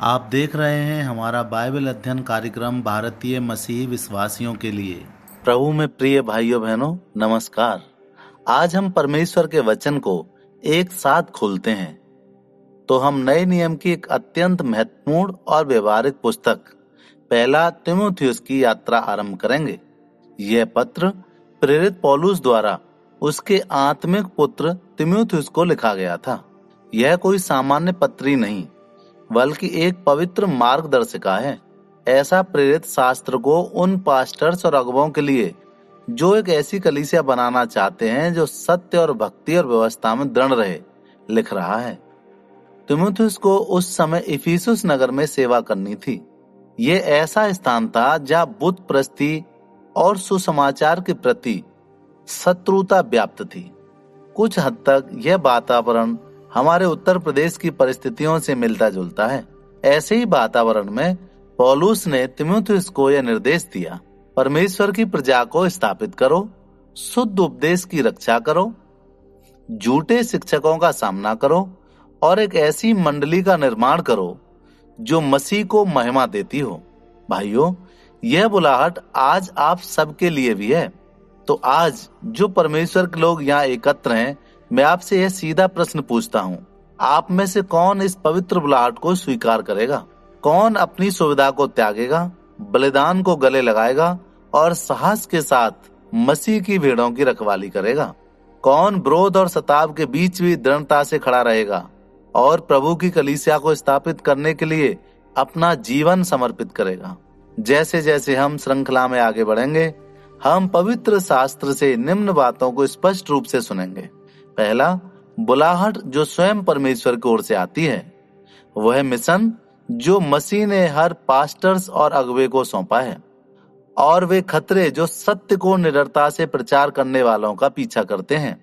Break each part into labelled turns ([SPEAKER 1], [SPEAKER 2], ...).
[SPEAKER 1] आप देख रहे हैं हमारा बाइबल अध्ययन कार्यक्रम भारतीय मसीही विश्वासियों के लिए। प्रभु में प्रिय भाइयों बहनों, नमस्कार। आज हम परमेश्वर के वचन को एक साथ खोलते हैं तो हम नए नियम की एक अत्यंत महत्वपूर्ण और व्यवहारिक पुस्तक पहला तीमुथियुस की यात्रा आरंभ करेंगे। यह पत्र प्रेरित पौलुस द्वारा उसके आत्मिक पुत्र तीमुथियुस को लिखा गया था। यह कोई सामान्य पत्री नहीं बल्कि एक पवित्र मार्गदर्शिका है। ऐसा प्रेरित शास्त्र को उन पास्टर्स और अगुवों के लिए जो एक ऐसी कलीसिया बनाना चाहते हैं जो सत्य और भक्ति और व्यवस्था में दृढ़ रहे, लिख रहा है। तीमुथियुस को उस समय इफिसुस नगर में सेवा करनी थी। ये ऐसा स्थान था जहाँ बुत प्रस्ती और सुसमाचार के प्रति शत्रुता व्याप्त थी। कुछ हद तक यह वातावरण हमारे उत्तर प्रदेश की परिस्थितियों से मिलता जुलता है। ऐसे ही वातावरण में पौलुस ने तीमुथियुस को यह निर्देश दिया, परमेश्वर की प्रजा को स्थापित करो, शुद्ध उपदेश की रक्षा करो, झूठे शिक्षकों का सामना करो और एक ऐसी मंडली का निर्माण करो जो मसीह को महिमा देती हो। भाइयों, यह बुलाहट आज आप सबके लिए भी है। तो आज जो परमेश्वर के लोग यहाँ एकत्र हैं, मैं आपसे यह सीधा प्रश्न पूछता हूँ, आप में से कौन इस पवित्र बुलाहट को स्वीकार करेगा? कौन अपनी सुविधा को त्यागेगा, बलिदान को गले लगाएगा और साहस के साथ मसीह की भेड़ों की रखवाली करेगा? कौन विरोध और सताव के बीच भी दृढ़ता से खड़ा रहेगा और प्रभु की कलीसिया को स्थापित करने के लिए अपना जीवन समर्पित करेगा? जैसे जैसे हम श्रृंखला में आगे बढ़ेंगे, हम पवित्र शास्त्र से निम्न बातों को स्पष्ट रूप से सुनेंगे। पहला, बुलाहट जो स्वयं परमेश्वर की ओर से आती है। वह मिशन जो मसीह ने हर पास्टर्स और अगुवे को सौंपा है, और वे खतरे जो सत्य को निडरता से प्रचार करने वालों का पीछा करते हैं,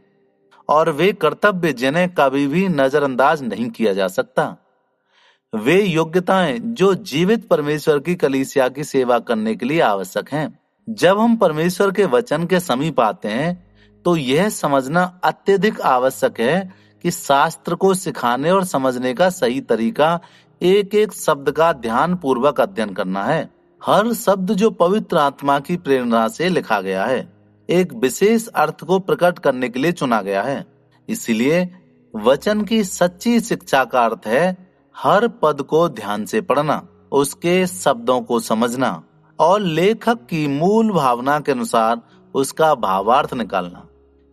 [SPEAKER 1] और वे कर्तव्य जिन्हें कभी भी नजरअंदाज नहीं किया जा सकता। वे योग्यताएं जो जीवित परमेश्वर की कलीसिया की सेवा करने के लिए आवश्यक हैं। जब हम परमेश्वर के वचन के समीप आते हैं तो यह समझना अत्यधिक आवश्यक है कि शास्त्र को सिखाने और समझने का सही तरीका एक एक शब्द का ध्यान पूर्वक अध्ययन करना है। हर शब्द जो पवित्र आत्मा की प्रेरणा से लिखा गया है, एक विशेष अर्थ को प्रकट करने के लिए चुना गया है। इसलिए वचन की सच्ची शिक्षा का अर्थ है हर पद को ध्यान से पढ़ना, उसके शब्दों को समझना और लेखक की मूल भावना के अनुसार उसका भावार्थ निकालना।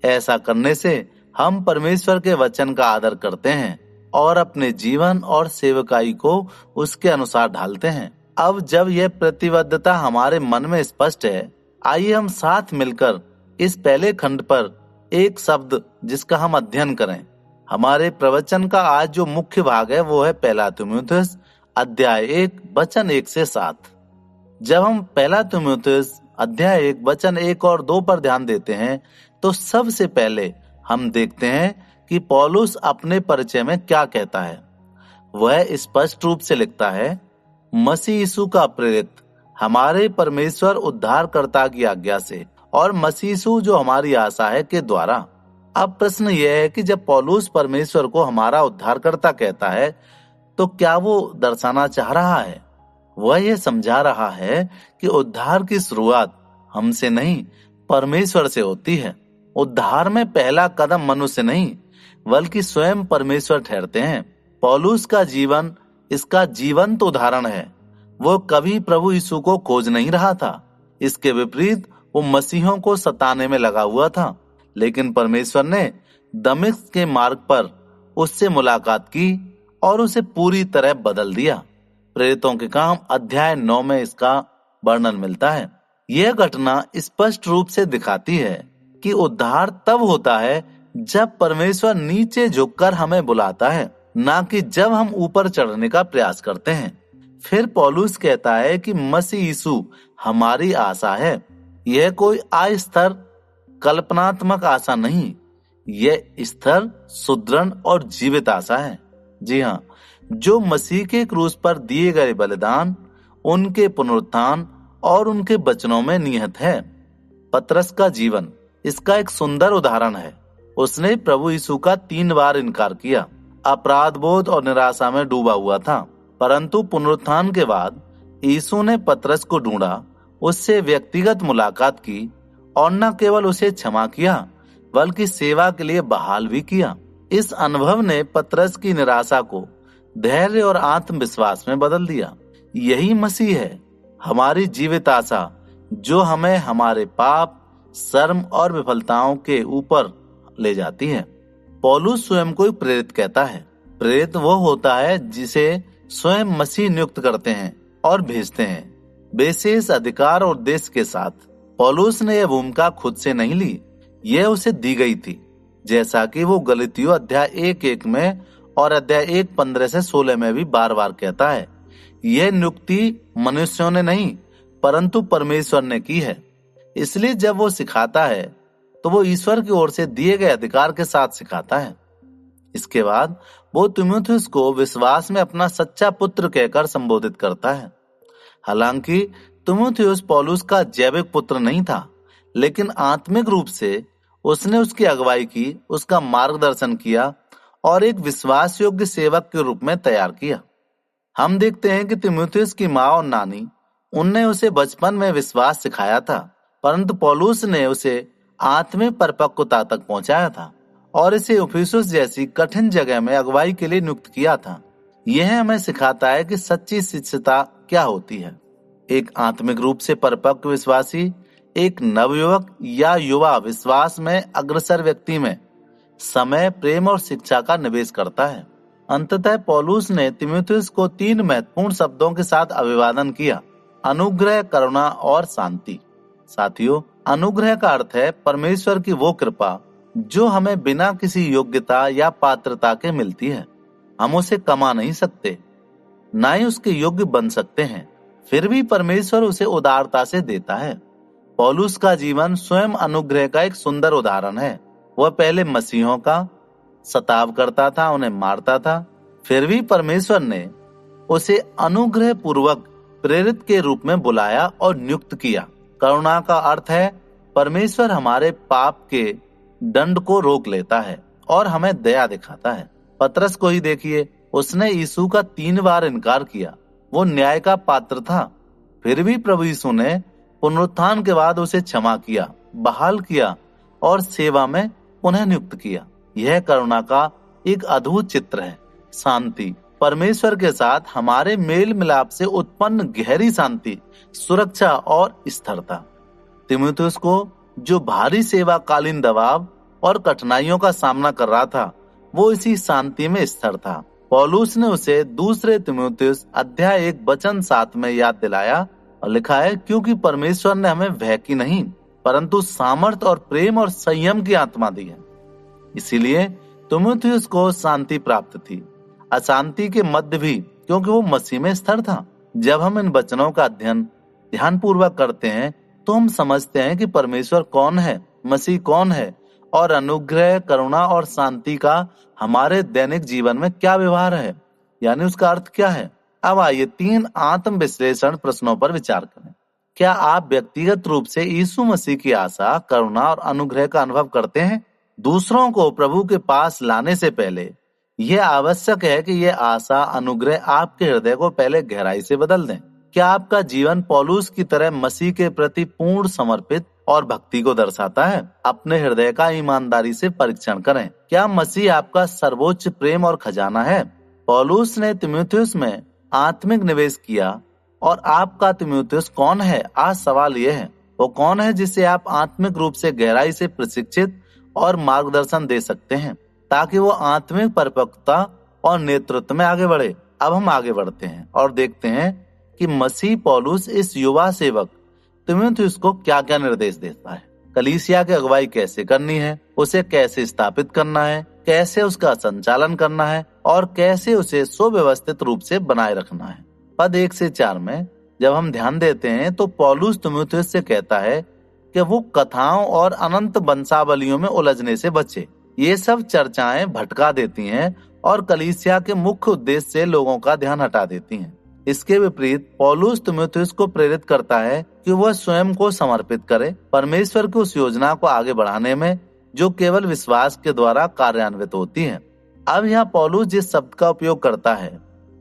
[SPEAKER 1] ऐसा करने से हम परमेश्वर के वचन का आदर करते हैं और अपने जीवन और सेवकाई को उसके अनुसार ढालते हैं। अब जब यह प्रतिबद्धता हमारे मन में स्पष्ट है, आइए हम साथ मिलकर इस पहले खंड पर एक शब्द जिसका हम अध्ययन करें। हमारे प्रवचन का आज जो मुख्य भाग है वो है पहला तीमुथियुस अध्याय 1 वचन 1 से 7। जब हम पहला तीमुथियुस अध्याय 1 वचन 1 और 2 पर ध्यान देते हैं तो सबसे पहले हम देखते हैं कि पौलुस अपने परिचय में क्या कहता है। वह स्पष्ट रूप से लिखता है, मसीह यीशु का प्रेरित हमारे परमेश्वर उद्धारकर्ता की आज्ञा से और मसीह यीशु जो हमारी आशा है के द्वारा। अब प्रश्न यह है कि जब पौलुस परमेश्वर को हमारा उद्धारकर्ता कहता है तो क्या वो दर्शाना चाह रहा है? वह यह समझा रहा है कि उद्धार की शुरुआत हमसे नहीं, परमेश्वर से होती है। उद्धार में पहला कदम मनुष्य नहीं बल्कि स्वयं परमेश्वर ठहरते हैं। पौलुस का जीवन इसका जीवंत उदाहरण है। वो कभी प्रभु यीशु को खोज नहीं रहा था। इसके विपरीत वो मसीहों को सताने में लगा हुआ था। लेकिन परमेश्वर ने दमिश्क के मार्ग पर उससे मुलाकात की और उसे पूरी तरह बदल दिया। प्रेरितों के काम अध्याय 9 में इसका वर्णन मिलता है। यह घटना स्पष्ट रूप से दिखाती है कि उद्धार तब होता है जब परमेश्वर नीचे झुककर हमें बुलाता है, ना कि जब हम ऊपर चढ़ने का प्रयास करते हैं। फिर पौलुस कहता है कि मसीह यीशु हमारी आशा है। यह कोई अस्थिर कल्पनात्मक आशा नहीं, यह स्थिर, सुदृढ़ और जीवित आशा है। जी हाँ, जो मसीह के क्रूस पर दिए गए बलिदान, उनके पुनरुत्थान और उनके वचनों में निहित है। पतरस का जीवन इसका एक सुंदर उदाहरण है। उसने प्रभु यीशु का 3 बार इनकार किया, अपराध बोध और निराशा में डूबा हुआ था। परंतु पुनरुत्थान के बाद यीशु ने पतरस को ढूंढा, उससे व्यक्तिगत मुलाकात की और न केवल उसे क्षमा किया बल्कि सेवा के लिए बहाल भी किया। इस अनुभव ने पतरस की निराशा को धैर्य और आत्मविश्वास में बदल दिया। यही मसीह है, हमारी जीवित आशा, जो हमें हमारे पाप, शर्म और विफलताओं के ऊपर ले जाती है। पौलुस स्वयं को प्रेरित कहता है। प्रेरित वो होता है जिसे स्वयं मसीह नियुक्त करते हैं और भेजते हैं, विशेष अधिकार और उद्देश्य के साथ। पौलुस ने यह भूमिका खुद से नहीं ली, यह उसे दी गई थी, जैसा कि वो गलातियों अध्याय 1:1 में और अध्याय 1:15 से 16 में भी बार बार कहता है। यह नियुक्ति मनुष्यों ने नहीं परंतु परमेश्वर ने की है। इसलिए जब वो सिखाता है तो वो ईश्वर की ओर से दिए गए अधिकार के साथ सिखाता है। इसके बाद वो तीमुथियुस को विश्वास में अपना सच्चा पुत्र कहकर संबोधित करता है। हालांकि तीमुथियुस पौलुस का जैविक पुत्र नहीं था, लेकिन आत्मिक रूप से उसने उसकी अगुवाई की, उसका मार्गदर्शन किया और एक विश्वास योग्य सेवक के रूप में तैयार किया। हम देखते हैं कि तीमुथियुस की माँ और नानी, उनने उसे बचपन में विश्वास सिखाया था, परंतु पौलुस ने उसे आत्मिक परिपक्वता तक पहुंचाया था और इसे इफिसुस जैसी कठिन जगह में अगुवाई के लिए नियुक्त किया था। यह हमें सिखाता है कि सच्ची शिष्यता क्या होती है। एक आत्मिक रूप से परिपक्व विश्वासी एक नवयुवक या युवा विश्वास में अग्रसर व्यक्ति में समय, प्रेम और शिक्षा का निवेश करता है। अंततः पौलुस ने तीमुथियुस को 3 महत्वपूर्ण शब्दों के साथ अभिवादन किया: अनुग्रह, करुणा और शांति। साथियों, अनुग्रह का अर्थ है परमेश्वर की वो कृपा जो हमें बिना किसी योग्यता या पात्रता के मिलती है। हम उसे कमा नहीं सकते, ना ही उसके योग्य बन सकते हैं, फिर भी परमेश्वर उसे उदारता से देता है। पौलुस का जीवन स्वयं अनुग्रह का एक सुंदर उदाहरण है। वह पहले मसीहों का सताव करता था, उन्हें मारता था, फिर भी परमेश्वर ने उसे अनुग्रह पूर्वक प्रेरित के रूप में बुलाया और नियुक्त किया। करुणा का अर्थ है परमेश्वर हमारे पाप के दंड को रोक लेता है और हमें दया दिखाता है। पतरस को ही देखिए, उसने यीशु का 3 बार इनकार किया। वो न्याय का पात्र था, फिर भी प्रभु यीशु ने पुनरुत्थान के बाद उसे क्षमा किया, बहाल किया और सेवा में पुनः नियुक्त किया। यह करुणा का एक अद्भुत चित्र है। शांति, परमेश्वर के साथ हमारे मेल मिलाप से उत्पन्न गहरी शांति, सुरक्षा और स्थिरता। तीमुथियुस को, जो भारी सेवाकालीन दबाव और कठिनाइयों का सामना कर रहा था, वो इसी शांति में स्थिर था। पौलुस ने उसे दूसरे तीमुथियुस अध्याय 1:7 में याद दिलाया और लिखा है, क्योंकि परमेश्वर ने हमें भय की नहीं परंतु सामर्थ और प्रेम और संयम की आत्मा दी है। इसीलिए तीमुथियुस को शांति प्राप्त थी, अशांति के मध्य भी, क्योंकि वो मसीह में स्थिर था। जब हम इन वचनों का अध्ययन ध्यानपूर्वक करते हैं तो हम समझते हैं कि परमेश्वर कौन है, मसीह कौन है और अनुग्रह, करुणा और शांति का हमारे दैनिक जीवन में क्या व्यवहार है, यानी उसका अर्थ क्या है। अब आइए 3 आत्म विश्लेषण प्रश्नों पर विचार करें। क्या आप व्यक्तिगत रूप से यीशु मसीह की आशा, करुणा और अनुग्रह का अनुभव करते हैं? दूसरों को प्रभु के पास लाने से पहले यह आवश्यक है कि यह आशा, अनुग्रह आपके हृदय को पहले गहराई से बदल दें। क्या आपका जीवन पौलुस की तरह मसीह के प्रति पूर्ण समर्पित और भक्ति को दर्शाता है? अपने हृदय का ईमानदारी से परीक्षण करें। क्या मसीह आपका सर्वोच्च प्रेम और खजाना है? पौलुस ने तीमुथियुस में आत्मिक निवेश किया और आपका तीमुथियुस कौन है? आज सवाल यह है, वो कौन है जिसे आप आत्मिक रूप से गहराई से प्रशिक्षित और मार्गदर्शन दे सकते हैं ताकि वो आत्मिक परिपक्वता और नेतृत्व में आगे बढ़े। अब हम आगे बढ़ते हैं और देखते हैं कि मसीह पौलुस इस युवा सेवक तीमुथियुस को क्या क्या निर्देश देता है। कलीसिया की अगुवाई कैसे करनी है, उसे कैसे स्थापित करना है, कैसे उसका संचालन करना है और कैसे उसे सुव्यवस्थित रूप से बनाए रखना है। पद 1 से 4 में जब हम ध्यान देते हैं तो पौलुस तीमुथियुस से कहता है कि वो कथाओं और अनंत वंशावलियों में उलझने से बचे। ये सब चर्चाएं भटका देती हैं और कलीसिया के मुख्य उद्देश्य से लोगों का ध्यान हटा देती हैं। इसके विपरीत पौलुस तीमुथियुस को प्रेरित करता है कि वह स्वयं को समर्पित करे परमेश्वर की उस योजना को आगे बढ़ाने में जो केवल विश्वास के द्वारा कार्यान्वित होती है। अब यहाँ पौलुस जिस शब्द का उपयोग करता है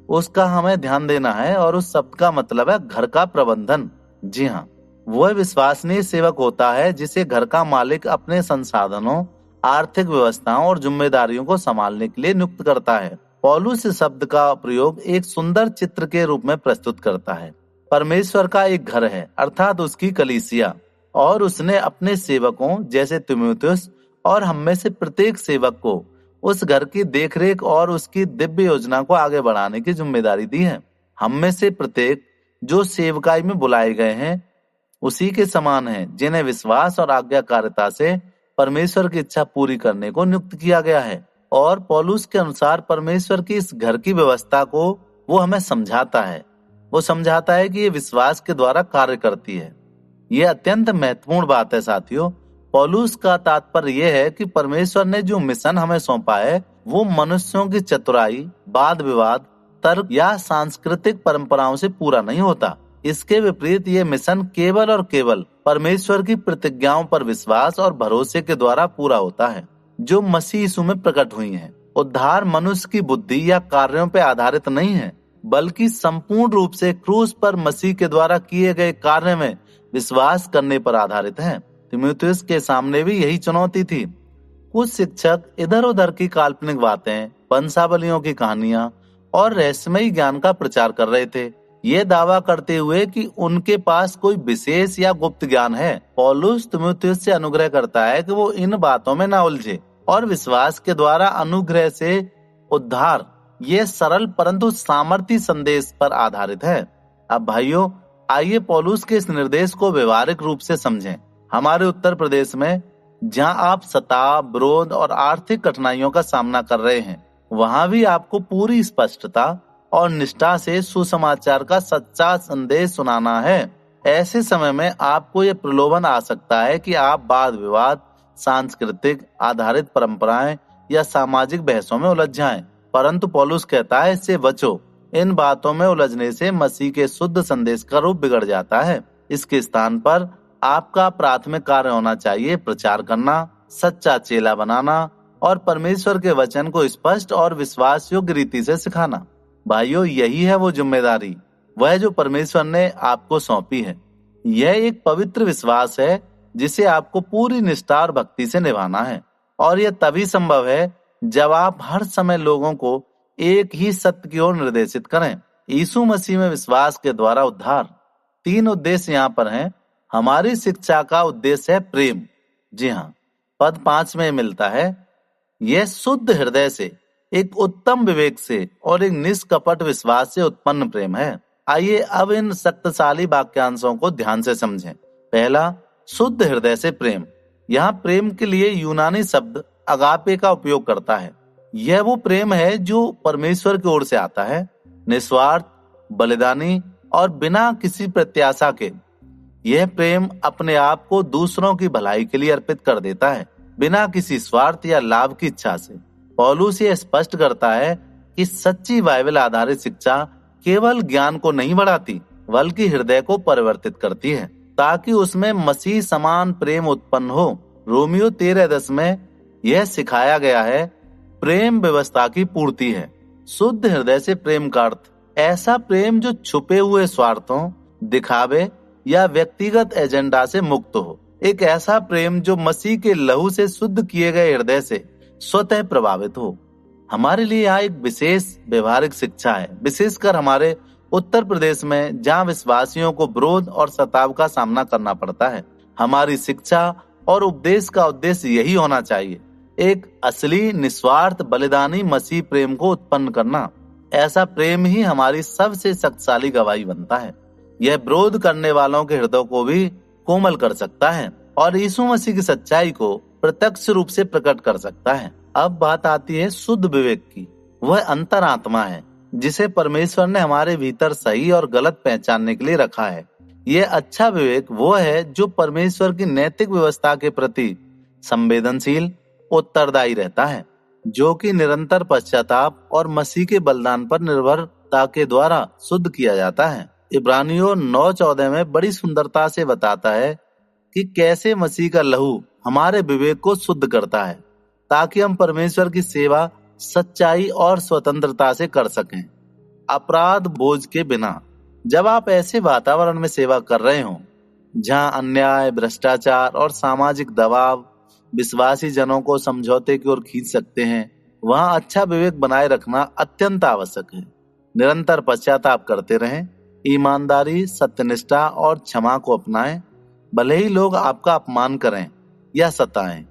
[SPEAKER 1] उसका हमें ध्यान देना है, और उस शब्द का मतलब है घर का प्रबंधन। जी हाँ, वह विश्वसनीय सेवक होता है जिसे घर का मालिक अपने संसाधनों, आर्थिक व्यवस्थाओं और जिम्मेदारियों को संभालने के लिए नियुक्त करता है। पौलुस इस शब्द का प्रयोग एक सुंदर चित्र के रूप में प्रस्तुत करता है। परमेश्वर का एक घर है, अर्थात उसकी कलीसिया, और उसने अपने सेवकों जैसे तीमुथियुस और हम में से प्रत्येक सेवक को उस घर की देखरेख और उसकी दिव्य योजना को आगे बढ़ाने की जिम्मेदारी दी है। हम में से प्रत्येक जो सेवकाई में बुलाए गए हैं उसी के समान हैं, जिन्हें विश्वास और आज्ञाकारिता से परमेश्वर की इच्छा पूरी करने को नियुक्त किया गया है। और पौलुस के अनुसार परमेश्वर की इस घर की व्यवस्था को वो हमें समझाता है। वो समझाता है कि ये विश्वास के द्वारा कार्य करती है। ये अत्यंत महत्वपूर्ण बात है साथियों। पौलुस का तात्पर्य यह है कि परमेश्वर ने जो मिशन हमें सौंपा है वो मनुष्यों की चतुराई, वाद विवाद, तर्क या सांस्कृतिक परंपराओं से पूरा नहीं होता। इसके विपरीत ये मिशन केवल और केवल परमेश्वर की प्रतिज्ञाओं पर विश्वास और भरोसे के द्वारा पूरा होता है, जो मसीह यीशु में प्रकट हुई हैं। उद्धार मनुष्य की बुद्धि या कार्यों पर आधारित नहीं है, बल्कि संपूर्ण रूप से क्रूस पर मसीह के द्वारा किए गए कार्य में विश्वास करने पर आधारित है। तीमुथियुस के सामने भी यही चुनौती थी। कुछ शिक्षक इधर उधर की काल्पनिक बातें, वंशावलियों की कहानियां और रहस्यमयी ज्ञान का प्रचार कर रहे थे, ये दावा करते हुए कि उनके पास कोई विशेष या गुप्त ज्ञान है। पौलुस तीमुथियुस से अनुग्रह करता है कि वो इन बातों में न उलझे और विश्वास के द्वारा अनुग्रह से उद्धार, ये सरल परंतु सामर्थी संदेश पर आधारित है। अब भाइयों, आइए पौलुस के इस निर्देश को व्यवहारिक रूप से समझें। हमारे उत्तर प्रदेश में जहां आप सताव, विरोध और आर्थिक कठिनाइयों का सामना कर रहे हैं, वहां भी आपको पूरी स्पष्टता और निष्ठा से सुसमाचार का सच्चा संदेश सुनाना है। ऐसे समय में आपको ये प्रलोभन आ सकता है कि आप वाद विवाद, सांस्कृतिक आधारित परंपराएं या सामाजिक बहसों में उलझ जाएं। परंतु पौलुस कहता है, इससे बचो। इन बातों में उलझने से मसीह के शुद्ध संदेश का रूप बिगड़ जाता है। इसके स्थान पर आपका प्राथमिक कार्य होना चाहिए प्रचार करना, सच्चा चेला बनाना और परमेश्वर के वचन को स्पष्ट और विश्वास योग्य रीति से सिखाना। भाइयों, यही है वो जिम्मेदारी, वह जो परमेश्वर ने आपको सौंपी है। यह एक पवित्र विश्वास है जिसे आपको पूरी निष्ठा और भक्ति से निभाना है, और यह तभी संभव है जब आप हर समय लोगों को एक ही सत्य की ओर निर्देशित करें, यीशु मसीह में विश्वास के द्वारा उद्धार। 3 उद्देश्य यहाँ पर हैं। हमारी शिक्षा का उद्देश्य है प्रेम। जी हाँ, पद 5 में मिलता है, यह शुद्ध हृदय से, एक उत्तम विवेक से और एक निष्कपट विश्वास से उत्पन्न प्रेम है। आइए अब इन शक्तिशाली वाक्यांशों को ध्यान से समझें। पहला, शुद्ध हृदय से प्रेम। यहाँ प्रेम के लिए यूनानी शब्द अगापे का उपयोग करता है। यह वो प्रेम है जो परमेश्वर की ओर से आता है, निस्वार्थ, बलिदानी और बिना किसी प्रत्याशा के। यह प्रेम अपने आप को दूसरों की भलाई के लिए अर्पित कर देता है, बिना किसी स्वार्थ या लाभ की इच्छा से। पौलुस ये स्पष्ट करता है कि सच्ची बाइबल आधारित शिक्षा केवल ज्ञान को नहीं बढ़ाती, बल्कि हृदय को परिवर्तित करती है, ताकि उसमें मसीह समान प्रेम उत्पन्न हो। रोमियो 13:10 में यह सिखाया गया है, प्रेम व्यवस्था की पूर्ति है। शुद्ध हृदय से प्रेम का अर्थ ऐसा प्रेम जो छुपे हुए स्वार्थों, दिखावे या व्यक्तिगत एजेंडा से मुक्त हो। एक ऐसा प्रेम जो मसीह के लहू से शुद्ध किए गए हृदय से स्वतः प्रभावित हो। हमारे लिए यहाँ एक विशेष व्यवहारिक शिक्षा है, विशेषकर हमारे उत्तर प्रदेश में जहाँ विश्वासियों को विरोध और सताव का सामना करना पड़ता है। हमारी शिक्षा और उपदेश का उद्देश्य यही होना चाहिए, एक असली निस्वार्थ बलिदानी मसीह प्रेम को उत्पन्न करना। ऐसा प्रेम ही हमारी सबसे शक्तिशाली गवाही बनता है। यह विरोध करने वालों के हृदय को भी कोमल कर सकता है और यीशु मसीह की सच्चाई को प्रत्यक्ष रूप से प्रकट कर सकता है। अब बात आती है शुद्ध विवेक की। वह अंतरात्मा है जिसे परमेश्वर ने हमारे भीतर सही और गलत पहचानने के लिए रखा है। यह अच्छा विवेक वो है जो परमेश्वर की नैतिक व्यवस्था के प्रति संवेदनशील, उत्तरदायी रहता है, जो कि निरंतर पश्चाताप और मसीह के बलिदान पर निर्भरता के द्वारा शुद्ध किया जाता है। इब्रानियों 9:14 में बड़ी सुंदरता से बताता है कि कैसे मसीह का लहू हमारे विवेक को शुद्ध करता है, ताकि हम परमेश्वर की सेवा सच्चाई और स्वतंत्रता से कर सकें। अपराध बोझ के बिना। जब आप ऐसे वातावरण में सेवा कर रहे हो जहां अन्याय, भ्रष्टाचार और सामाजिक दबाव विश्वासी जनों को समझौते की ओर खींच सकते हैं, वहां अच्छा विवेक बनाए रखना अत्यंत आवश्यक है। निरंतर पश्चाताप करते रहें, ईमानदारी, सत्यनिष्ठा और क्षमा को अपनाएं, भले ही लोग आपका अपमान करें या सताएं।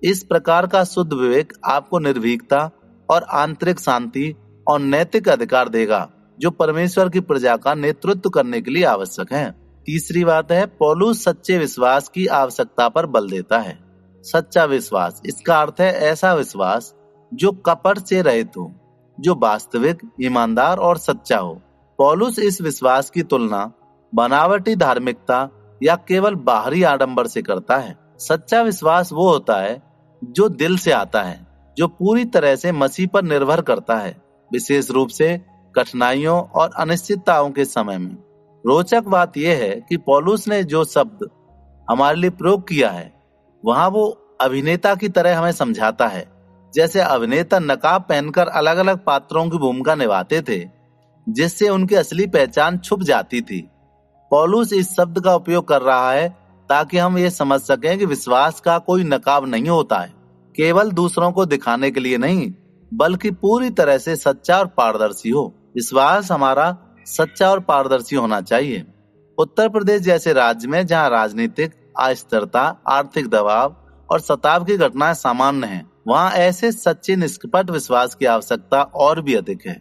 [SPEAKER 1] इस प्रकार का शुद्ध विवेक आपको निर्भीकता और आंतरिक शांति और नैतिक अधिकार देगा, जो परमेश्वर की प्रजा का नेतृत्व करने के लिए आवश्यक है। तीसरी बात है, पौलुस सच्चे विश्वास की आवश्यकता पर बल देता है। सच्चा विश्वास, इसका अर्थ है ऐसा विश्वास जो कपट से रहित हो, जो वास्तविक, ईमानदार और सच्चा हो। पौलुस इस विश्वास की तुलना बनावटी धार्मिकता या केवल बाहरी आडंबर से करता है। सच्चा विश्वास वो होता है जो दिल से आता है, जो पूरी तरह से मसीह पर निर्भर करता है, विशेष रूप से कठिनाइयों और अनिश्चितताओं के समय में। रोचक बात यह है कि पौलुस ने जो शब्द हमारे लिए प्रयोग किया है, वहां वो अभिनेता की तरह हमें समझाता है। जैसे अभिनेता नकाब पहनकर अलग अलग पात्रों की भूमिका निभाते थे, जिससे उनकी असली पहचान छुप जाती थी। पौलुस इस शब्द का उपयोग कर रहा है ताकि हम ये समझ सकें कि विश्वास का कोई नकाब नहीं होता है, केवल दूसरों को दिखाने के लिए नहीं, बल्कि पूरी तरह से सच्चा और पारदर्शी हो। विश्वास हमारा सच्चा और पारदर्शी होना चाहिए। उत्तर प्रदेश जैसे राज्य में जहां राजनीतिक अस्थिरता, आर्थिक दबाव और सताव की घटनाएं सामान्य हैं, वहां ऐसे सच्चे निष्कपट विश्वास की आवश्यकता और भी अधिक है।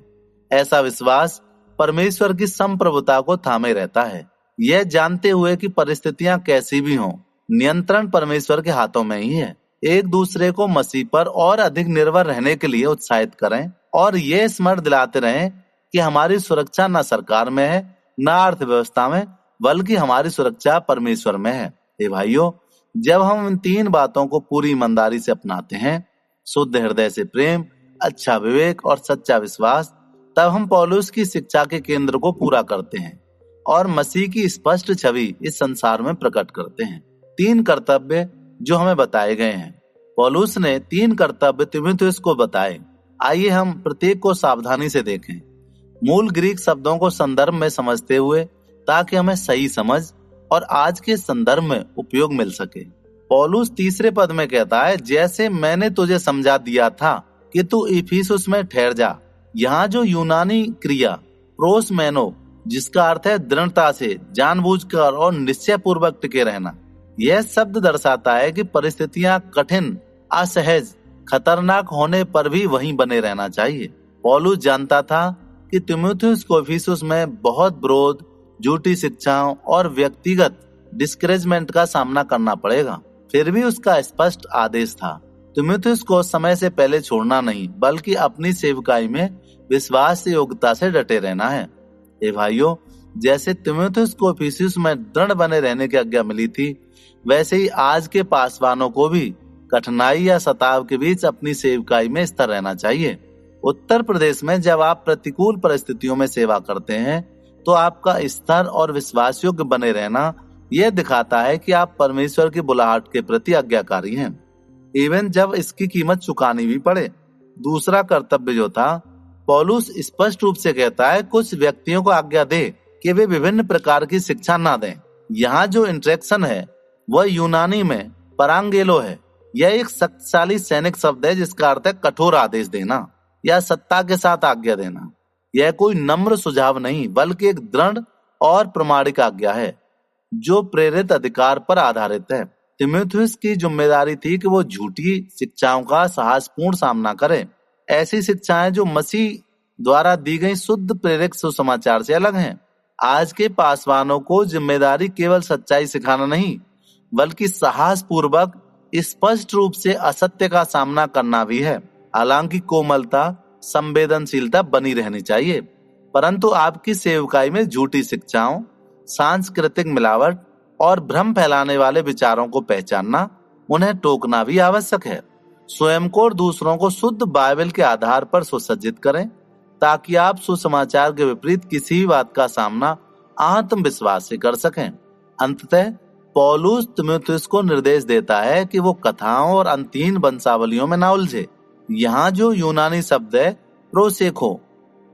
[SPEAKER 1] ऐसा विश्वास परमेश्वर की संप्रभुता को थामे रहता है, यह जानते हुए कि परिस्थितियां कैसी भी हों, नियंत्रण परमेश्वर के हाथों में ही है। एक दूसरे को मसीह पर और अधिक निर्भर रहने के लिए उत्साहित करें और ये स्मरण दिलाते रहें कि हमारी सुरक्षा न सरकार में है, न अर्थव्यवस्था में, बल्कि हमारी सुरक्षा परमेश्वर में है। हे भाइयों, जब हम इन तीन बातों को पूरी ईमानदारी से अपनाते हैं, शुद्ध हृदय से प्रेम, अच्छा विवेक और सच्चा विश्वास, तब हम पौलुस की शिक्षा के केंद्र को पूरा करते हैं और मसीह की स्पष्ट छवि इस संसार में प्रकट करते हैं। तीन कर्तव्य जो हमें बताए गए हैं, पौलुस ने तीन कर्तव्य तीमुथियुस को बताए। आइए हम प्रत्येक को सावधानी से देखें, मूल ग्रीक शब्दों को संदर्भ में समझते हुए, ताकि हमें सही समझ और आज के संदर्भ में उपयोग मिल सके। पौलुस तीसरे पद में कहता है, जैसे मैंने तुझे समझा दिया था कि तू इफिसुस में ठहर जा। यहाँ जो यूनानी क्रिया प्रोसमेनो, जिसका अर्थ है दृढ़ता से, जानबूझकर और निश्चय पूर्वक टिके रहना, यह शब्द दर्शाता है कि परिस्थितियां कठिन, असहज, खतरनाक होने पर भी वहीं बने रहना चाहिए। पौलुस जानता था कि तीमुथियुस को इफिसुस में बहुत विरोध, झूठी शिक्षाओं और व्यक्तिगत डिस्करेजमेंट का सामना करना पड़ेगा। फिर भी उसका स्पष्ट आदेश था, तीमुथियुस को समय से पहले छोड़ना नहीं, बल्कि अपनी सेवकाई में विश्वास योग्यता से डटे रहना है। हे भाइयों, जैसे तीमुथियुस को इफिसुस में दृढ़ बने रहने की आज्ञा मिली थी, वैसे ही आज के पासवानों को भी कठिनाई या सताव के बीच अपनी सेवकाई में स्थिर रहना चाहिए। उत्तर प्रदेश में जब आप प्रतिकूल परिस्थितियों में सेवा करते हैं, तो आपका स्थिर और विश्वास योग्य बने रहना यह दिखाता है कि आप परमेश्वर की बुलाहट के प्रति आज्ञाकारी हैं, इवन जब इसकी कीमत चुकानी भी पड़े। दूसरा कर्तव्य जो था, पौलुस स्पष्ट रूप से कहता है, कुछ व्यक्तियों को आज्ञा दे कि वे विभिन्न प्रकार की शिक्षा ना दें। यहाँ जो इंट्रैक्शन है वह यूनानी में परांगेलो है। यह एक शक्तिशाली सैनिक शब्द है जिसका अर्थ है कठोर आदेश देना या सत्ता के साथ आज्ञा देना। यह कोई नम्र सुझाव नहीं, बल्कि एक दृढ़ और प्रमाणिक आज्ञा है जो प्रेरित अधिकार पर आधारित है। तीमुथियुस की जिम्मेदारी थी कि वो झूठी शिक्षाओं का साहसपूर्ण सामना करे, ऐसी शिक्षाएं जो मसीह द्वारा दी गई शुद्ध प्रेरक सुसमाचार से अलग हैं। आज के पासवानों को जिम्मेदारी केवल सच्चाई सिखाना नहीं, बल्कि साहस पूर्वक स्पष्ट रूप से असत्य का सामना करना भी है। हालांकि कोमलता, संवेदनशीलता बनी रहनी चाहिए, परंतु आपकी सेवकाई में झूठी शिक्षाओं, सांस्कृतिक मिलावट और भ्रम फैलाने वाले विचारों को पहचानना, उन्हें टोकना भी आवश्यक है। स्वयं को और दूसरों को शुद्ध बाइबल के आधार पर सुसज्जित करें, ताकि आप सुसमाचार के विपरीत किसी भी बात का सामना आत्मविश्वास से कर सकें। अंततः पौलुस तीमुथियुस को निर्देश देता है कि वो कथाओं और अंतहीन वंशावलियों में ना उलझे। यहाँ जो यूनानी शब्द है प्रोसेखो,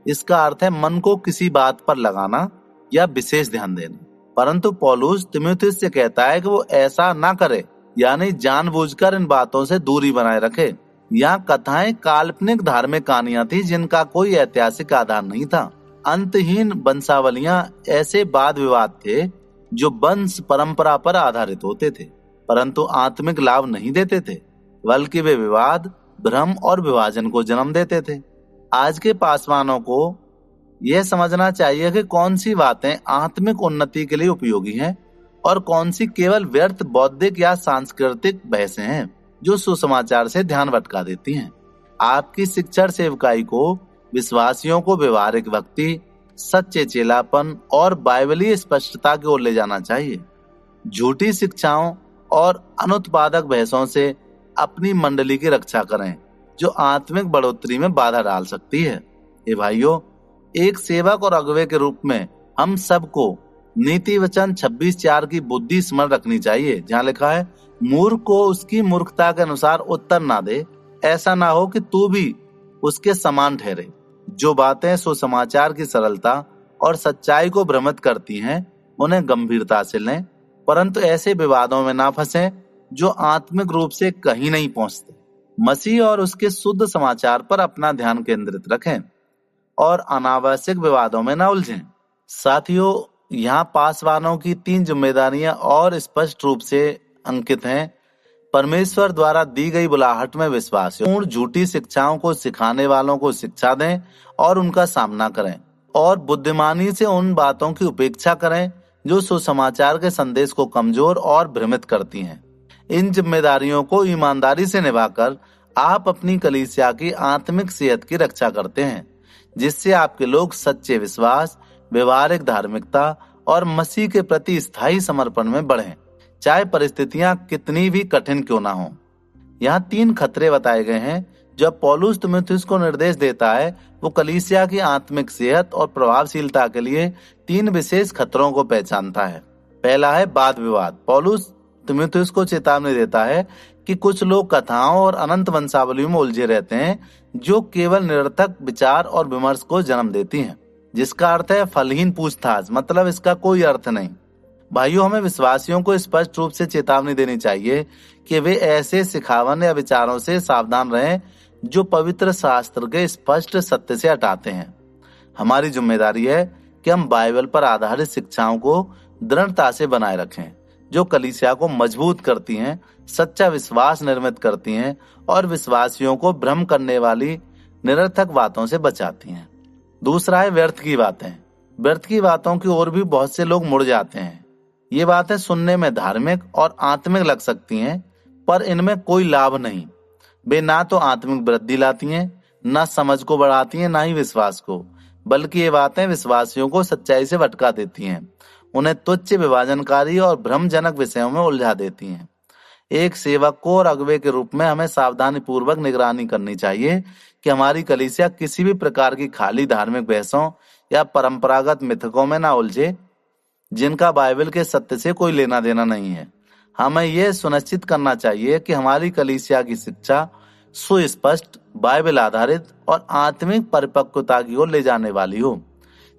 [SPEAKER 1] इसका अर्थ है मन को किसी बात पर लगाना या विशेष ध्यान देना। परंतु पौलुस तीमुथियुस से कहता है कि वो ऐसा ना करे, यानी जानबूझकर इन बातों से दूरी बनाए रखे। यहाँ कथाएं काल्पनिक धार्मिक कहानियां थी जिनका कोई ऐतिहासिक आधार नहीं था। अंतहीन वंशावलियां ऐसे वाद विवाद थे जो वंश परंपरा पर आधारित होते थे, परंतु आत्मिक लाभ नहीं देते थे, बल्कि वे विवाद, भ्रम और विभाजन को जन्म देते थे। आज के पासवानों को यह समझना चाहिए कि कौन सी बातें आत्मिक उन्नति के लिए उपयोगी हैं और कौन सी केवल व्यर्थ बौद्धिक या सांस्कृतिक बहसें हैं जो सुसमाचार से ध्यान भटका देती हैं। आपकी शिक्षण सेवकाई को विश्वासियों को व्यवहारिक भक्ति, सच्चे चेलापन और बाइबलीय स्पष्टता की ओर ले जाना चाहिए। झूठी शिक्षाओं और अनुत्पादक बहसों से अपनी मंडली की रक्षा करें जो आत्मिक बढ़ोतरी में बाधा डाल सकती है। ए भाइयों, एक सेवक और अगुवे के रूप में हम सबको नीति वचन 26:4 की बुद्धि स्मरण रखनी चाहिए, जहाँ लिखा है, मूर्ख को उसकी मूर्खता के अनुसार उत्तर ना दे, ऐसा ना हो कि तू भी उसके समान ठहरे। जो बातें सुसमाचार की सरलता और सच्चाई को भ्रमित करती हैं उन्हें गंभीरता से लें, परंतु ऐसे विवादों में ना फंसें जो आत्मिक रूप से कहीं नहीं पहुंचते। मसीह और उसके शुद्ध समाचार पर अपना ध्यान केंद्रित रखें और अनावश्यक विवादों में न उलझें। साथियों, यहाँ पासवानों की 3 जिम्मेदारियां और स्पष्ट रूप से अंकित हैं। परमेश्वर द्वारा दी गई बुलाहट में विश्वास, पूर्ण झूठी शिक्षाओं को सिखाने वालों को शिक्षा दें और उनका सामना करें, और बुद्धिमानी से उन बातों की उपेक्षा करें जो सुसमाचार के संदेश को कमजोर और भ्रमित करती हैं। इन जिम्मेदारियों को ईमानदारी से निभाकर आप अपनी कलीसिया की आत्मिक सेहत की रक्षा करते हैं, जिससे आपके लोग सच्चे विश्वास, व्यवहारिक धार्मिकता और मसीह के प्रति स्थायी समर्पण में बढ़ें, चाहे परिस्थितियां कितनी भी कठिन क्यों ना हो। यहाँ 3 खतरे बताए गए हैं। जब पौलुस तीमुथियुस को निर्देश देता है, वो कलीसिया की आत्मिक सेहत और प्रभावशीलता के लिए 3 विशेष खतरों को पहचानता है। पहला है वाद विवाद। पौलुस तीमुथियुस को चेतावनी देता है कि कुछ लोग कथाओं और अनंत वंशावलियों में उलझे रहते हैं जो केवल निरर्थक विचार और विमर्श को जन्म देती हैं, जिसका अर्थ है फलहीन पूछताछ, मतलब इसका कोई अर्थ नहीं। भाइयों, हमें विश्वासियों को स्पष्ट रूप से चेतावनी देनी चाहिए कि वे ऐसे सिखावन या विचारों से सावधान रहें जो पवित्र शास्त्र के स्पष्ट सत्य से हटाते हैं। हमारी जिम्मेदारी है कि हम बाइबल पर आधारित शिक्षाओं को दृढ़ता से बनाए रखें, जो कलीसिया को मजबूत करती हैं, सच्चा विश्वास निर्मित करती हैं और विश्वासियों को भ्रम करने वाली निरर्थक बातों से बचाती हैं। दूसरा है व्यर्थ की बातें। व्यर्थ की बातों की ओर भी बहुत से लोग मुड़ जाते हैं। ये बातें सुनने में धार्मिक और आत्मिक लग सकती हैं, पर इनमें कोई लाभ नहीं। वे ना तो आत्मिक वृद्धि लाती हैं, ना समझ को बढ़ाती हैं, ना ही विश्वास को, बल्कि ये बातें विश्वासियों को सच्चाई से भटका देती हैं, उन्हें तुच्छ, विभाजनकारी और भ्रमजनक विषयों में उलझा देती हैं। एक सेवक को और अगुवे के रूप में हमें सावधानी पूर्वक निगरानी करनी चाहिए कि हमारी कलीसिया किसी भी प्रकार की खाली धार्मिक बहसों या परंपरागत मिथकों में ना उलझे, जिनका बाइबल के सत्य से कोई लेना देना नहीं है। हमें यह सुनिश्चित करना चाहिए कि हमारी कलीसिया की शिक्षा सुस्पष्ट, बाइबल आधारित और आत्मिक परिपक्वता की ओर ले जाने वाली हो,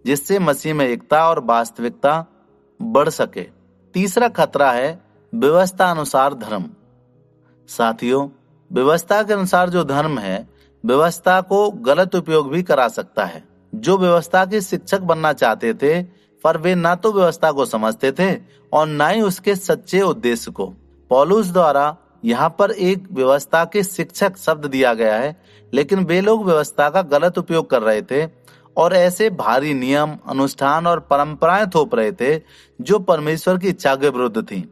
[SPEAKER 1] जिससे मसीह में एकता और वास्तविकता बढ़ सके। तीसरा खतरा है व्यवस्था अनुसार धर्म। साथियों, व्यवस्था के अनुसार जो धर्म है, व्यवस्था को गलत उपयोग भी करा सकता है। जो व्यवस्था के शिक्षक बनना चाहते थे, पर वे ना तो व्यवस्था को समझते थे और ना ही उसके सच्चे उद्देश्य को। पौलुस द्वारा यहाँ पर एक व्यवस्था के शिक्षक शब्द दिया गया है, लेकिन वे लोग व्यवस्था का गलत उपयोग कर रहे थे और ऐसे भारी नियम, अनुष्ठान और परंपराएं थोप रहे थे जो परमेश्वर की इच्छा के विरुद्ध थी।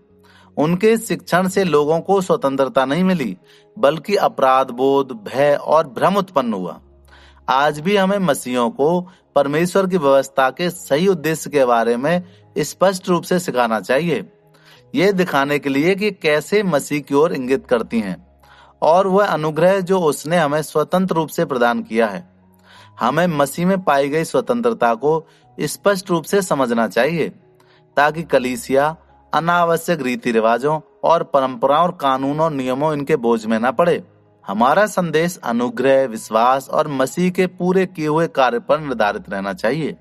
[SPEAKER 1] उनके शिक्षण से लोगों को स्वतंत्रता नहीं मिली, बल्कि अपराध बोध, भय और भ्रम उत्पन्न हुआ। आज भी हमें मसीहों को परमेश्वर की व्यवस्था के सही उद्देश्य के बारे में स्पष्ट रूप से सिखाना चाहिए, ये दिखाने के लिए कि कैसे मसीह की ओर इंगित करती हैं और वह अनुग्रह जो उसने हमें स्वतंत्र रूप से प्रदान किया है। हमें मसीह में पाई गई स्वतंत्रता को स्पष्ट रूप से समझना चाहिए, ताकि कलीसिया अनावश्यक रीति रिवाजों और परंपराओं और कानूनों और नियमों इनके बोझ में न पड़े। हमारा संदेश अनुग्रह, विश्वास और मसीह के पूरे किए हुए कार्य पर निर्धारित रहना चाहिए,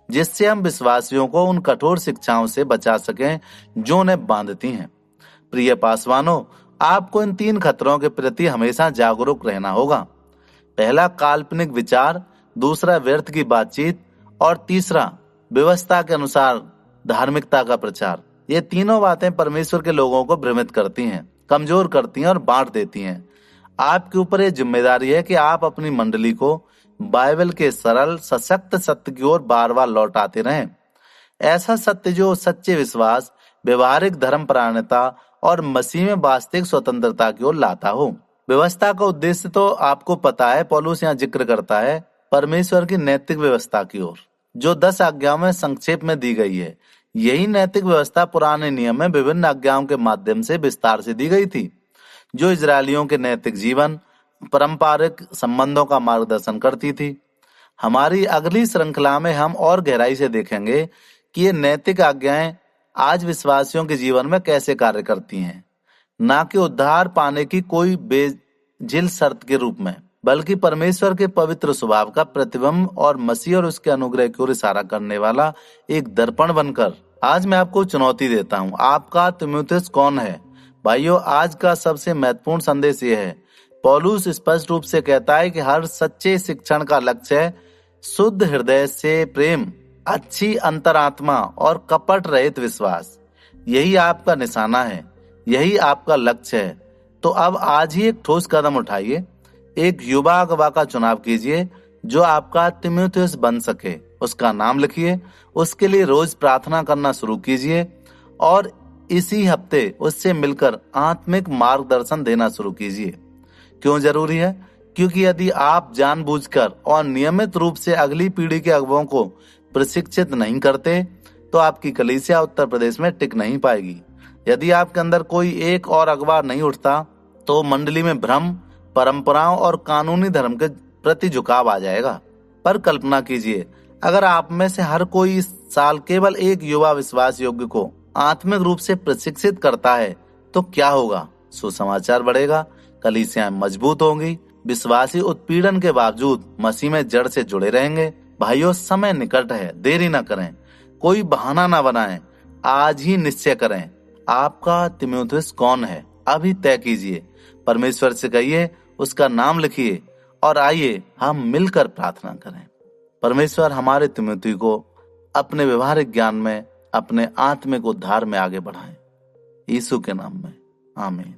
[SPEAKER 1] जिससे हम विश्वासियों को उन कठोर शिक्षाओं से बचा सकें जो उन्हें बांधती हैं। प्रिय पासवानों, आपको इन 3 खतरों के प्रति हमेशा जागरूक रहना होगा। पहला, काल्पनिक विचार, दूसरा, व्यर्थ की बातचीत और तीसरा, व्यवस्था के अनुसार धार्मिकता का प्रचार। ये तीनों बातें परमेश्वर के लोगों को भ्रमित करती हैं, कमजोर करती हैं और बांट देती हैं। आपके ऊपर ये जिम्मेदारी है कि आप अपनी मंडली को बाइबल के सरल सशक्त सत्य की ओर बार बार लौटाते रहें। ऐसा सत्य जो सच्चे विश्वास, व्यवहारिक धर्मपरायणता और मसीह में वास्तविक स्वतंत्रता की ओर लाता हो। व्यवस्था का उद्देश्य तो आपको पता है। पौलुस यहाँ जिक्र करता है परमेश्वर की नैतिक व्यवस्था की ओर, जो 10 आज्ञाओं में संक्षेप में दी गई है। यही नैतिक व्यवस्था पुराने नियम में विभिन्न आज्ञाओं के माध्यम से विस्तार से दी गई थी, जो इजरायलियों के नैतिक जीवन, पारंपरिक संबंधों का मार्गदर्शन करती थी। हमारी अगली श्रृंखला में हम और गहराई से देखेंगे कि ये नैतिक आज्ञाएं आज विश्वासियों के जीवन में कैसे कार्य करती हैं, ना कि उद्धार पाने की कोई बेझिल शर्त के रूप में, बल्कि परमेश्वर के पवित्र स्वभाव का प्रतिबिंब और मसीह और उसके अनुग्रह की ओर इशारा करने वाला एक दर्पण बनकर। आज मैं आपको चुनौती देता हूँ, आपका तीमुथियुस कौन है? भाइयों, आज का सबसे महत्वपूर्ण संदेश ये है। पौलुस स्पष्ट रूप से कहता है कि हर सच्चे शिक्षण का लक्ष्य है शुद्ध हृदय से प्रेम, अच्छी अंतरात्मा और कपट रहित विश्वास। यही आपका निशाना है, यही आपका लक्ष्य है। तो अब आज ही एक ठोस कदम उठाइए, एक युवा अगवा का चुनाव कीजिए जो आपका तीमुथियुस बन सके। उसका नाम लिखिए, उसके लिए रोज प्रार्थना करना शुरू कीजिए और इसी हफ्ते उससे मिलकर आत्मिक मार्गदर्शन देना शुरू कीजिए। क्यों जरूरी है? क्योंकि यदि आप जानबूझकर और नियमित रूप से अगली पीढ़ी के अगुवों को प्रशिक्षित नहीं करते तो आपकी कलीसिया उत्तर प्रदेश में टिक नहीं पाएगी। यदि आपके अंदर कोई एक और अगवा नहीं उठता तो मंडली में भ्रम, परंपराओं और कानूनी धर्म के प्रति झुकाव आ जाएगा। पर कल्पना कीजिए, अगर आप में से हर कोई इस साल केवल एक युवा विश्वास योग्य को आत्मिक रूप से प्रशिक्षित करता है तो क्या होगा? सुसमाचार बढ़ेगा, कलीसियां मजबूत होंगी, विश्वासी उत्पीड़न के बावजूद मसीह में जड़ से जुड़े रहेंगे। भाइयों, समय निकट है, देरी न करें, कोई बहाना ना बनाएं, आज ही निश्चय करें आपका तीमुथियुस कौन है। अभी तय कीजिए, परमेश्वर से कहिए, उसका नाम लिखिए और आइए हम मिलकर प्रार्थना करें। परमेश्वर हमारे तीमुथियुस को अपने व्यवहारिक ज्ञान में, अपने आत्मिक उद्धार में आगे बढ़ाएं। यीशु के नाम में, आमीन।